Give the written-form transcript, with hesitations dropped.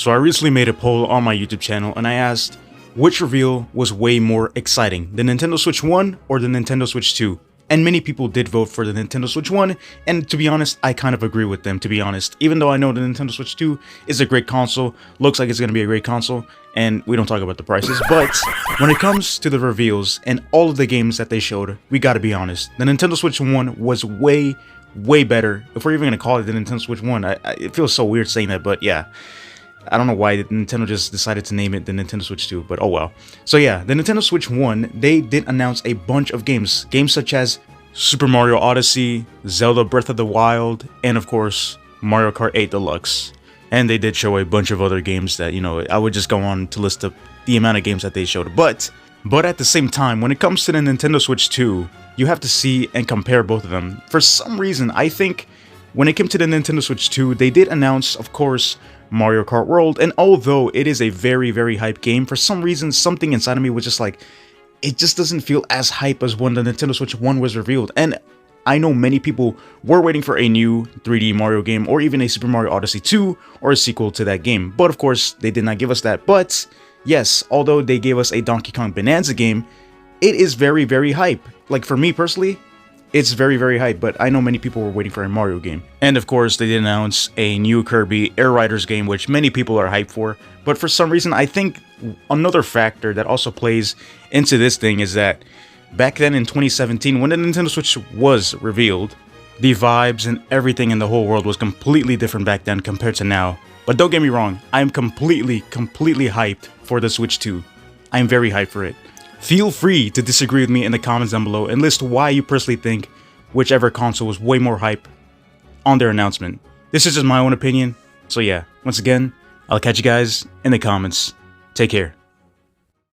So I recently made a poll on my YouTube channel and I asked which reveal was way more exciting, the Nintendo Switch 1 or the Nintendo Switch 2? And many people did vote for the Nintendo Switch 1, and to be honest, I kind of agree with them, to be honest. Even though I know the Nintendo Switch 2 is a great console, looks like it's going to be a great console, and we don't talk about the prices, but when it comes to the reveals and all of the games that they showed, we gotta be honest, the Nintendo Switch 1 was way better. If we're even going to call it the Nintendo Switch 1, it feels so weird saying that, but yeah. I don't know why Nintendo just decided to name it the Nintendo Switch 2, but oh well. So yeah, the Nintendo Switch 1, they did announce a bunch of games. Games such as Super Mario Odyssey, Zelda Breath of the Wild, and of course, Mario Kart 8 Deluxe. And they did show a bunch of other games that, you know, I would just go on to list up the amount of games that they showed. But at the same time, when it comes to the Nintendo Switch 2, you have to see and compare both of them. For some reason, I think when it came to the Nintendo Switch 2, they did announce, of course, Mario Kart World, and although it is a very hype game, for some reason something inside of me was just like, it just doesn't feel as hype as when the Nintendo Switch 1 was revealed. And I know many people were waiting for a new 3D Mario game or even a Super Mario Odyssey 2 or a sequel to that game, but of course they did not give us that. But yes, although they gave us a Donkey Kong Bonanza game, it is very hype. Like for me personally, it's very hype, but I know many people were waiting for a Mario game. And of course, they did announce a new Kirby Air Riders game, which many people are hyped for. But for some reason, I think another factor that also plays into this thing is that back then in 2017, when the Nintendo Switch was revealed, the vibes and everything in the whole world was completely different back then compared to now. But don't get me wrong, I am completely hyped for the Switch 2. I am very hyped for it. Feel free to disagree with me in the comments down below and list why you personally think whichever console was way more hype on their announcement. This is just my own opinion, so yeah, once again, I'll catch you guys in the comments. Take care.